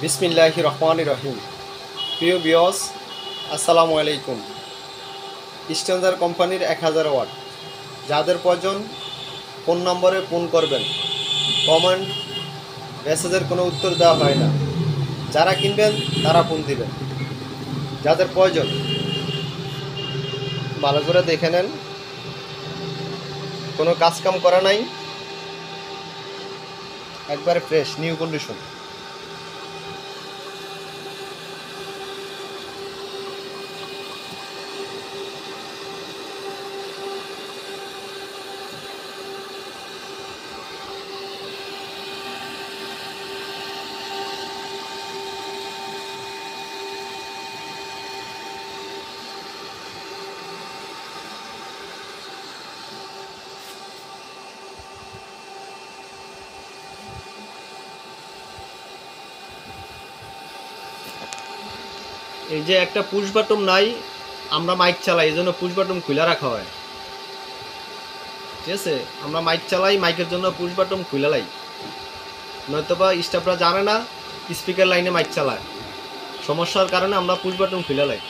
বিসমিল্লাহির রহমানির রহিম। প্রিয় ভিউয়ার্স, আসসালামু আলাইকুম। স্ট্যান্ডার্ড কোম্পানির 1000 ওয়াট যাদের প্রয়োজন ফোন নম্বরে ফোন করবেন। কমেন্ট মেসেজের কোনো উত্তর দেওয়া হয় না। যারা কিনবেন তারা ফোন দিবেন। যাদের প্রয়োজন ভালো করে দেখে নেন, কোনো কাজকাম করা নাই, একবারে ফ্রেশ নিউ কন্ডিশন। এই যে একটা পুশ বাটন নাই, আমরা মাইক চালাই, এই জন্য পুশ বাটন খুলে রাখা হয়। ঠিক আছে, আমরা মাইক চালাই, মাইকের জন্য পুশ বাটন খুলে লাই, নয়তোবা স্টাফরা জানে না স্পিকার লাইনে মাইক চালায়, সমস্যার কারণে আমরা পুশ বাটন খুলে লাই।